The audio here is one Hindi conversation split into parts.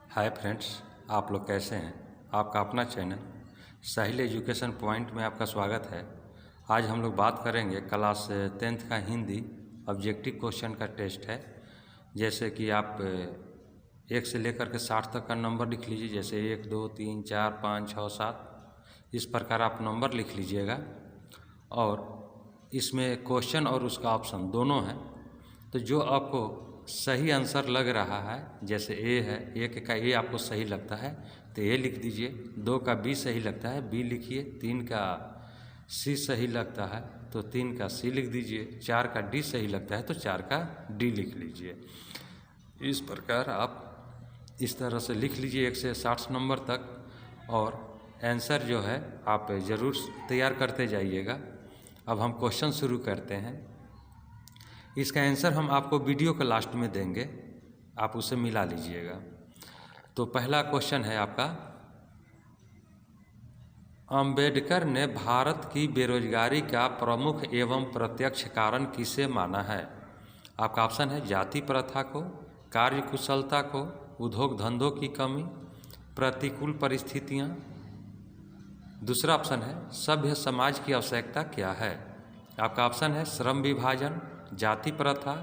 हाय फ्रेंड्स, आप लोग कैसे हैं। आपका अपना चैनल साहिल एजुकेशन पॉइंट में आपका स्वागत है। आज हम लोग बात करेंगे क्लास 10th का हिंदी ऑब्जेक्टिव क्वेश्चन का टेस्ट है। जैसे कि आप 1 से लेकर के 60 तक का नंबर लिख लीजिए। जैसे 1 2 3 4 5 6 7 इस प्रकार आप नंबर लिख लीजिएगा। और इसमें क्वेश्चन और उसका ऑप्शन दोनों है। तो जो आपको सही आंसर लग रहा है, जैसे ए है, 1 का ए आपको सही लगता है तो ए लिख दीजिए। 2 का बी सही लगता है बी लिखिए। 3 का सी सही लगता है तो 3 का सी लिख दीजिए। 4 का डी सही लगता है तो 4 का डी लिख लीजिए। इस प्रकार आप इस तरह से लिख लीजिए 1 से 60 नंबर तक। और आंसर जो है आप ज़रूर तैयार करते जाइएगा। अब हम क्वेश्चन शुरू करते हैं। इसका आंसर हम आपको वीडियो के लास्ट में देंगे, आप उसे मिला लीजिएगा। तो पहला क्वेश्चन है आपका, अंबेडकर ने भारत की बेरोजगारी का प्रमुख एवं प्रत्यक्ष कारण किसे माना है। आपका ऑप्शन है जाति प्रथा को, कार्य कुशलता को, उद्योग धंधों की कमी, प्रतिकूल परिस्थितियां। दूसरा ऑप्शन है सभ्य समाज की आवश्यकता क्या है। आपका ऑप्शन है श्रम विभाजन, जाति प्रथा,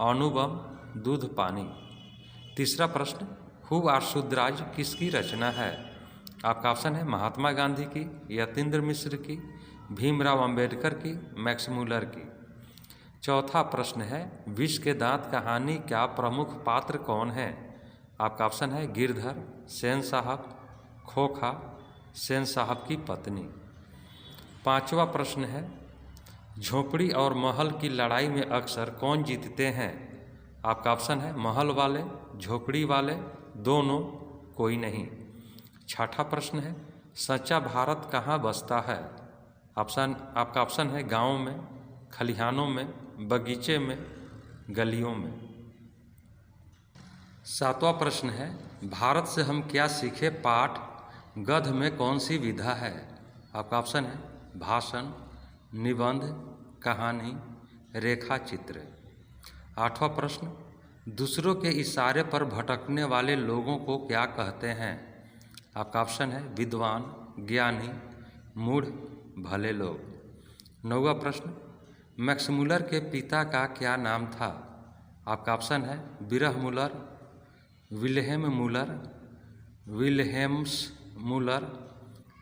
अणुबम, दूध पानी। तीसरा प्रश्न, हु आर शूद्राज किसकी रचना है। आपका ऑप्शन है महात्मा गांधी की, यतीन्द्र मिश्र की, भीमराव अंबेडकर की, मैक्स मुलर की। चौथा प्रश्न है विष के दांत कहानी का प्रमुख पात्र कौन है। आपका ऑप्शन है गिरधर, सेन साहब, खोखा, सेन साहब की पत्नी। पांचवा प्रश्न है झोपड़ी और महल की लड़ाई में अक्सर कौन जीतते हैं। आपका ऑप्शन है महल वाले, झोपड़ी वाले, दोनों, कोई नहीं। छठा प्रश्न है सच्चा भारत कहाँ बसता है। आपका ऑप्शन है गाँव में, खलिहानों में, बगीचे में, गलियों में। सातवां प्रश्न है भारत से हम क्या सीखे पाठ गद्य में कौन सी विधा है। आपका ऑप्शन है भाषण, निबंध, कहानी, रेखा चित्र। आठवां प्रश्न दूसरों के इशारे पर भटकने वाले लोगों को क्या कहते हैं। आपका ऑप्शन है विद्वान, ज्ञानी, मूढ़, भले लोग। नौवां प्रश्न मैक्स मुलर के पिता का क्या नाम था। आपका ऑप्शन है बिरह मुलर, विल्हेम मुलर, विल्हेम्स मुलर,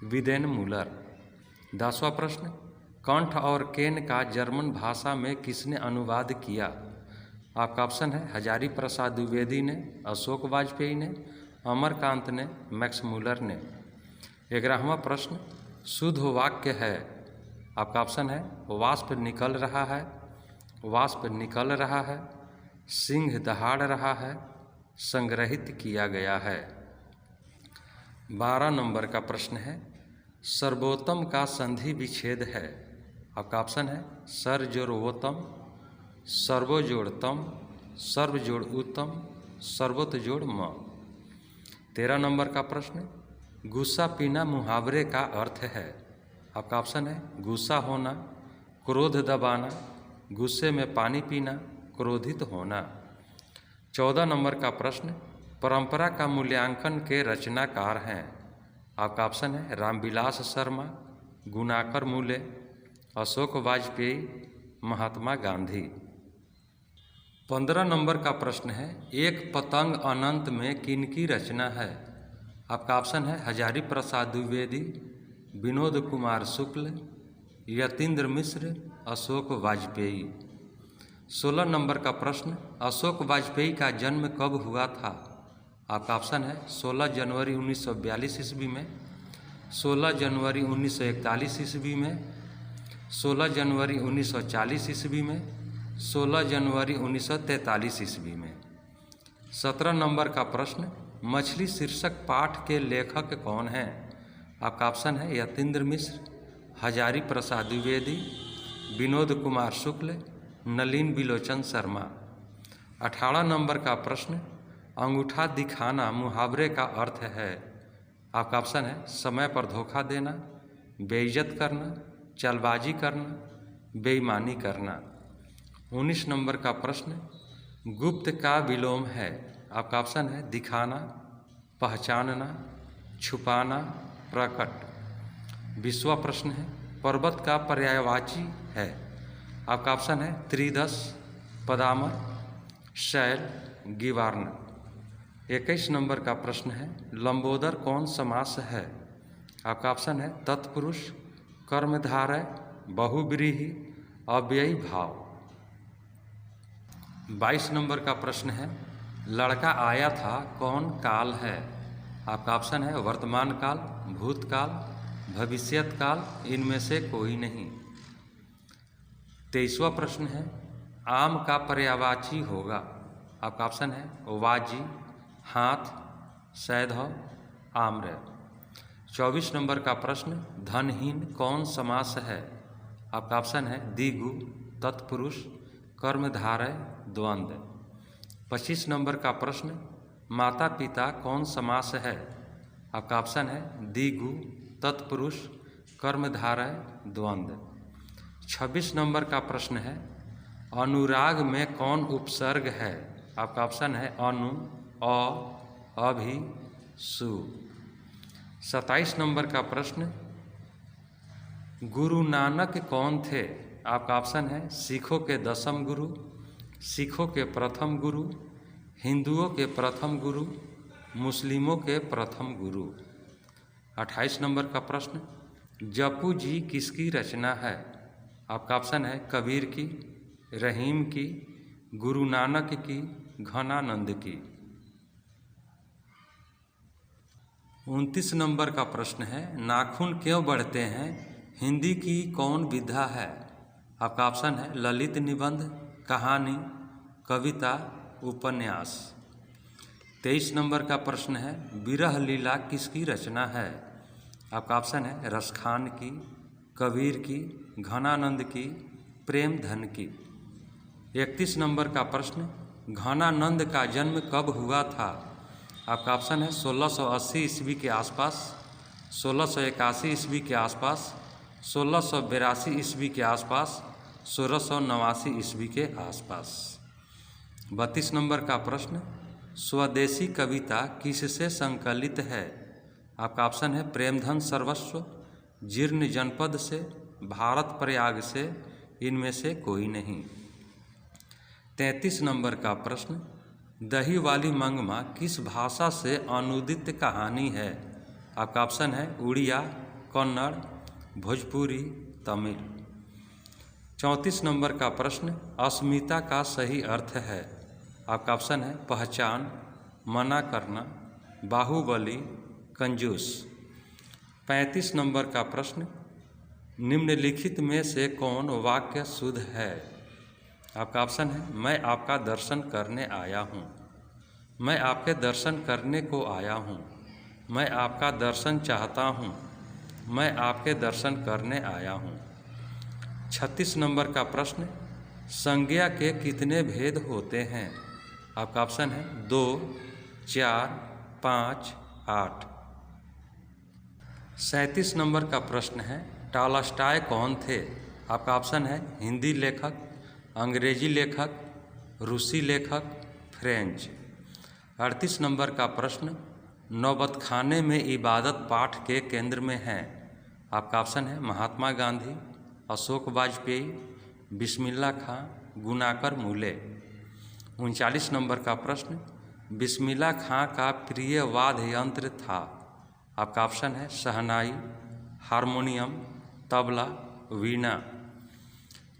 विदेन मुलर। 10वां प्रश्न कंठ और केन का जर्मन भाषा में किसने अनुवाद किया। आपका ऑप्शन है हजारी प्रसाद द्विवेदी ने, अशोक वाजपेयी ने, अमरकांत ने, मैक्स मुलर ने। 11वां प्रश्न शुद्ध वाक्य है। आपका ऑप्शन है वाष्प निकल रहा है, वाष्प निकल रहा है, सिंह दहाड़ रहा है, संग्रहित किया गया है। 12 नंबर का प्रश्न है सर्वोत्तम का संधि विच्छेद है। आपका ऑप्शन है सर जोड़ वोतम, सर्वो जोड़ तम, सर्व जोड़ उत्तम, सर्वोत जोड़ म। 13 नंबर का प्रश्न गुस्सा पीना मुहावरे का अर्थ है। आपका ऑप्शन है गुस्सा होना, क्रोध दबाना, गुस्से में पानी पीना, क्रोधित होना। 14 नंबर का प्रश्न परंपरा का मूल्यांकन के रचनाकार हैं। आपका ऑप्शन है रामविलास शर्मा, गुणाकर मूले, अशोक वाजपेयी, महात्मा गांधी। 15 नंबर का प्रश्न है एक पतंग अनंत में किनकी रचना है। आपका ऑप्शन है हजारी प्रसाद द्विवेदी, विनोद कुमार शुक्ल, यतीन्द्र मिश्र, अशोक वाजपेयी। 16 नंबर का प्रश्न अशोक वाजपेयी का जन्म कब हुआ था। आपका ऑप्शन है 16 जनवरी 1942 ईस्वी में, 16 जनवरी 1941 ईस्वी में, 16 जनवरी 1940 ईस्वी में, 16 जनवरी 1943 ईस्वी में। 17 नंबर का प्रश्न मछली शीर्षक पाठ के लेखक कौन हैं। आपका ऑप्शन है यतीन्द्र मिश्र, हजारी प्रसाद द्विवेदी, विनोद कुमार शुक्ल, नलिन बिलोचन शर्मा। 18 नंबर का प्रश्न अंगूठा दिखाना मुहावरे का अर्थ है। आपका ऑप्शन है समय पर धोखा देना, बेइज्जत करना, चालबाजी करना, बेईमानी करना। 19 नंबर का प्रश्न गुप्त का विलोम है। आपका ऑप्शन है दिखाना, पहचानना, छुपाना, प्रकट। 20वां प्रश्न है, पर्वत का पर्यायवाची है। आपका ऑप्शन है त्रिदश, पदामर, शैल, गिवार्ण। 21 नंबर का प्रश्न है, लंबोदर कौन समास है। आपका ऑप्शन है तत्पुरुष, कर्मधारय, बहुव्रीहि, अव्ययी भाव। 22 नंबर का प्रश्न है, लड़का आया था कौन काल है। आपका ऑप्शन है वर्तमान काल, भूतकाल, भविष्यत काल, इनमें से कोई नहीं। 23वां प्रश्न है, आम का पर्यायवाची होगा। आपका ऑप्शन है वाजी, हाथ, सैधव, आम्र। 24 नंबर का प्रश्न, धनहीन कौन समास है। आपका ऑप्शन है द्विगु, तत्पुरुष, कर्मधारय, द्वंद्व। 25 नंबर का प्रश्न, माता पिता कौन समास है। आपका ऑप्शन है द्विगु, तत्पुरुष, कर्मधारय, द्वंद्व। 26 नंबर का प्रश्न है, अनुराग में कौन उपसर्ग है। आपका ऑप्शन है अनु, अ, अभि, सु। 27 नंबर का प्रश्न, गुरु नानक कौन थे। आपका ऑप्शन है सिखों के 10वें गुरु, सिखों के प्रथम गुरु, हिंदुओं के प्रथम गुरु, मुस्लिमों के प्रथम गुरु। 28 नंबर का प्रश्न, जपू जी किसकी रचना है। आपका ऑप्शन है कबीर की, रहीम की, गुरु नानक की, घनानंद की। 29 नंबर का प्रश्न है, नाखून क्यों बढ़ते हैं, हिंदी की कौन विधा है। आपका ऑप्शन है ललित निबंध, कहानी, कविता, उपन्यास। 23 नंबर का प्रश्न है, विरह लीला किसकी रचना है। आपका ऑप्शन है रसखान की, कबीर की, घनानंद की, प्रेमधन की। 31 नंबर का प्रश्न, घनानंद का जन्म कब हुआ था। आपका ऑप्शन है 1680 ईस्वी के आसपास, 1681 ईस्वी के आसपास, 1682 ईस्वी के आसपास, 1689 ईस्वी के आसपास। 32 नंबर का प्रश्न, स्वदेशी कविता किससे संकलित है। आपका ऑप्शन है प्रेमधन सर्वस्व, जीर्ण जनपद से, भारत प्रयाग से, इनमें से कोई नहीं। 33 नंबर का प्रश्न, दही वाली मंगमा किस भाषा से अनुदित कहानी है। आपका ऑप्शन है उड़िया, कन्नड़, भोजपुरी, तमिल। 34 नंबर का प्रश्न, अस्मिता का सही अर्थ है। आपका ऑप्शन है पहचान, मना करना, बाहुबली, कंजूस। 35 नंबर का प्रश्न, निम्नलिखित में से कौन वाक्य शुद्ध है। आपका ऑप्शन है मैं आपका दर्शन करने आया हूँ, मैं आपके दर्शन करने को आया हूँ, मैं आपका दर्शन चाहता हूँ, मैं आपके दर्शन करने आया हूँ। 36 नंबर का प्रश्न, संज्ञा के कितने भेद होते हैं। आपका ऑप्शन है 2, 4, 5, 8। 37 नंबर का प्रश्न है, टॉलस्टॉय कौन थे। आपका ऑप्शन है हिंदी लेखक, अंग्रेजी लेखक, रूसी लेखक, फ्रेंच। 38 नंबर का प्रश्न, नौबतखाने में इबादत पाठ के केंद्र में हैं। आपका ऑप्शन है महात्मा गांधी, अशोक वाजपेयी, बिस्मिल्लाह खां, गुनाकर मूले। 39 नंबर का प्रश्न, बिस्मिल्लाह खां का प्रिय वाद्य यंत्र था। आपका ऑप्शन है शहनाई, हारमोनियम, तबला, वीणा।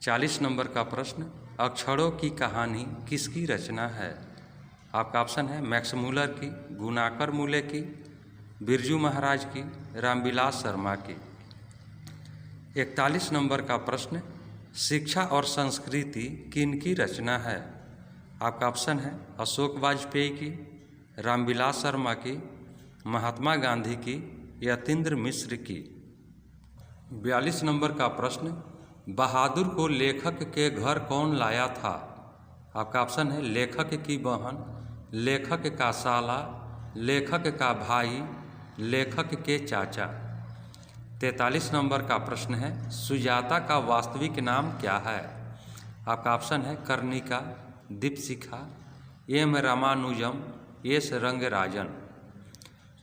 40 नंबर का प्रश्न, अक्षरों की कहानी किसकी रचना है। आपका ऑप्शन है मैक्स मूलर की, गुनाकर मूले की, बिरजू महाराज की, रामविलास शर्मा की। 41 नंबर का प्रश्न, शिक्षा और संस्कृति किनकी रचना है। आपका ऑप्शन है अशोक वाजपेयी की, रामविलास शर्मा की, महात्मा गांधी की, यतीन्द्र मिश्र की। 42 नंबर का प्रश्न, बहादुर को लेखक के घर कौन लाया था। आपका ऑप्शन है लेखक की बहन, लेखक का साला, लेखक का भाई, लेखक के चाचा। 43 नंबर का प्रश्न है, सुजाता का वास्तविक नाम क्या है। आपका ऑप्शन है कर्णिका, दीपशिखा, एम रामानुजम, एस रंगराजन।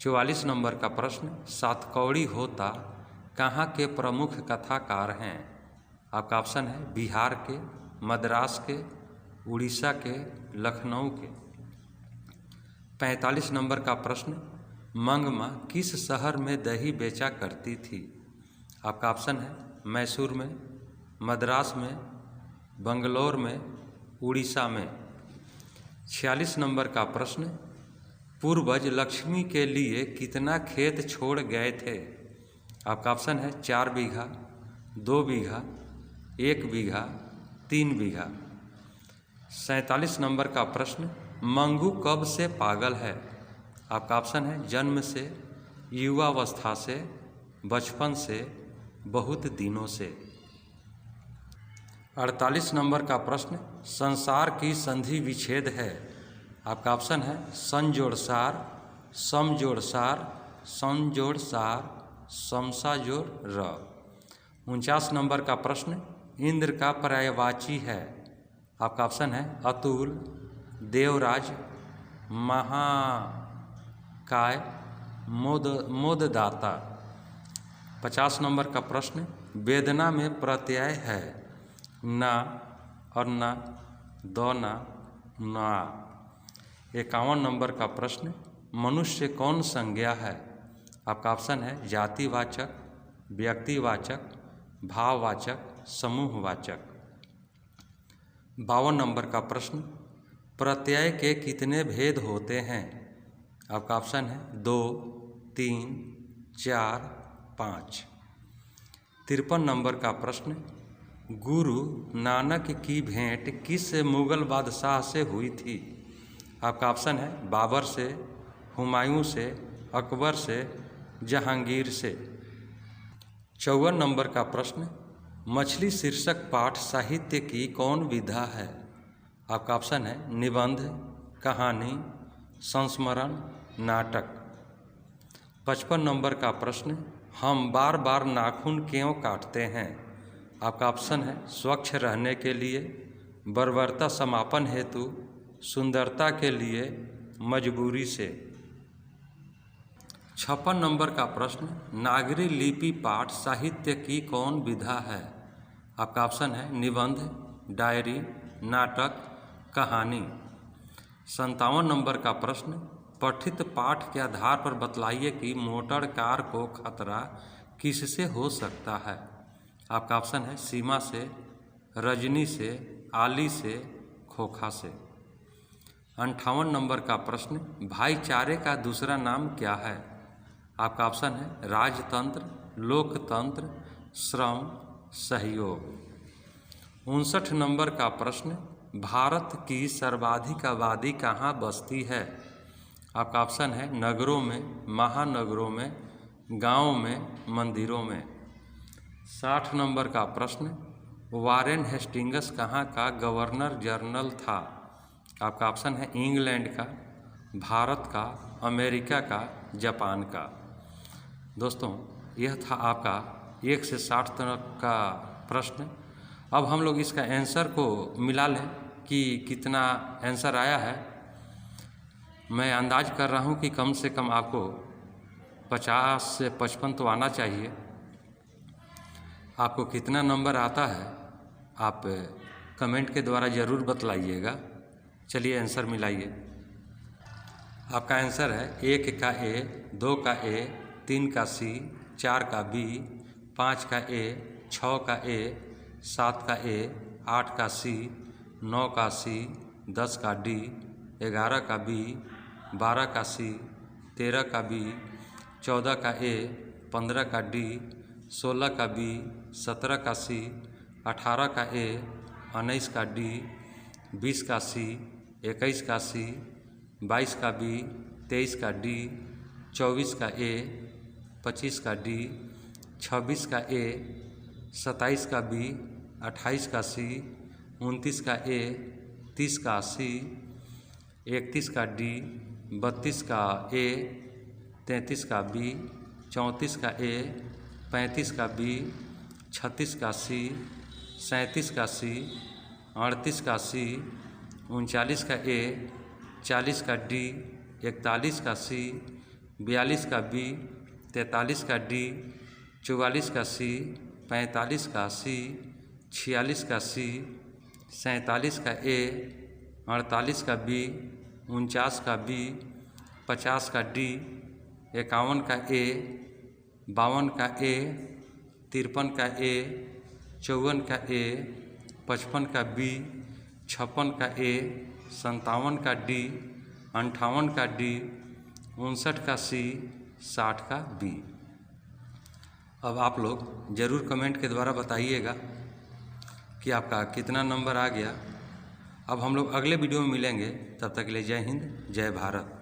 44 नंबर का प्रश्न, सातकौड़ी होता कहाँ के प्रमुख कथाकार हैं? आपका ऑप्शन है बिहार के, मद्रास के, उड़ीसा के, लखनऊ के। 45 नंबर का प्रश्न, मंगमा किस शहर में दही बेचा करती थी? आपका ऑप्शन है मैसूर में, मद्रास में, बंगलौर में, उड़ीसा में। 46 नंबर का प्रश्न, पूर्वज लक्ष्मी के लिए कितना खेत छोड़ गए थे? आपका ऑप्शन है 4 बीघा, 2 बीघा, 1 बीघा, 3 बीघा। 47 नंबर का प्रश्न, मंगू कब से पागल है? आपका ऑप्शन है जन्म से, युवावस्था से, बचपन से, बहुत दिनों से। 48 नंबर का प्रश्न, संसार की संधि विच्छेद है? आपका ऑप्शन है सन जोड़ सार, सम जोड़ सार, सन जोड़ सार, समसा जोड़ र। 49 नंबर का प्रश्न, इंद्र का पर्यायवाची है? आपका ऑप्शन है अतुल, देवराज, महाकाय, मोददाता। 50 नंबर का प्रश्न, वेदना में प्रत्यय है? ना, अर्ना, दौना, ना। 51 नंबर का प्रश्न, मनुष्य कौन संज्ञा है? आपका ऑप्शन है जातिवाचक, व्यक्तिवाचक, भाववाचक, समूहवाचक। 52 नंबर का प्रश्न, प्रत्यय के कितने भेद होते हैं? आपका ऑप्शन है 2, 3, 4, 5। 53 नंबर का प्रश्न, गुरु नानक की भेंट किस मुगल बादशाह से हुई थी? आपका ऑप्शन है बाबर से, हुमायूं से, अकबर से, जहांगीर से। 54 नंबर का प्रश्न, मछली शीर्षक पाठ साहित्य की कौन विधा है? आपका ऑप्शन है निबंध, कहानी, संस्मरण, नाटक। 55 नंबर का प्रश्न, हम बार बार नाखून क्यों काटते हैं? आपका ऑप्शन है स्वच्छ रहने के लिए, बर्बरता समापन हेतु, सुंदरता के लिए, मजबूरी से। 56 नंबर का प्रश्न, नागरी लिपि पाठ साहित्य की कौन विधा है? आपका ऑप्शन है निबंध, डायरी, नाटक, कहानी। 57 नंबर का प्रश्न, पठित पाठ के आधार पर बतलाइए कि मोटर कार को खतरा किससे हो सकता है? आपका ऑप्शन है सीमा से, रजनी से, आली से, खोखा से। 58 नंबर का प्रश्न, भाईचारे का दूसरा नाम क्या है? आपका ऑप्शन है राजतंत्र, लोकतंत्र, श्रम, सहयोग। 59 नंबर का प्रश्न, भारत की सर्वाधिक आबादी कहाँ बसती है? आपका ऑप्शन है नगरों में, महानगरों में, गांवों में, मंदिरों में। 60 नंबर का प्रश्न, वारेन हेस्टिंग्स कहाँ का गवर्नर जनरल था? आपका ऑप्शन है इंग्लैंड का, भारत का, अमेरिका का, जापान का। दोस्तों, यह था आपका 1 से 60 तक का प्रश्न। अब हम लोग इसका आंसर को मिला लें कि कितना आंसर आया है। मैं अंदाज कर रहा हूँ कि कम से कम आपको 50 से 55 तो आना चाहिए। आपको कितना नंबर आता है आप कमेंट के द्वारा ज़रूर बतलाइएगा। चलिए आंसर मिलाइए। आपका आंसर है 1 का ए, 2 का ए, 3 का सी, 4 का बी, 5 का ए, 6 का ए, 7 का ए, 8 का सी, 9 का सी, 10 का डी, 11 का बी, 12 का सी, 13 का बी, 14 का ए, 15 का डी, 16 का बी, 17 का सी, 18 का ए, 19 का डी, 20 का सी, 21 का सी, 22 का बी, 23 का डी, 24 का ए, 25 का डी, 26 का ए, 27 का बी, 28 का सी, 29 का ए, 30 का सी, 31 का डी, 32 का ए, 33 का बी, 34 का ए, 35 का बी, 36 का सी, 37 का सी, 38 का सी, 39 का ए, 40 का डी, 41 का सी, 42 का बी, 43 का डी, 44 का सी, 45 का सी, 46 का सी, 47 का ए, 48 का बी, 49 का बी, 50 का डी, 51 का ए, 52 का ए, 53 का ए, 54 का ए, 55 का बी, 56 का ए, 57 का डी, 58 का डी, 59 का सी, 60 का बी। अब आप लोग ज़रूर कमेंट के द्वारा बताइएगा कि आपका कितना नंबर आ गया। अब हम लोग अगले वीडियो में मिलेंगे, तब तक के लिए जय हिंद, जय भारत।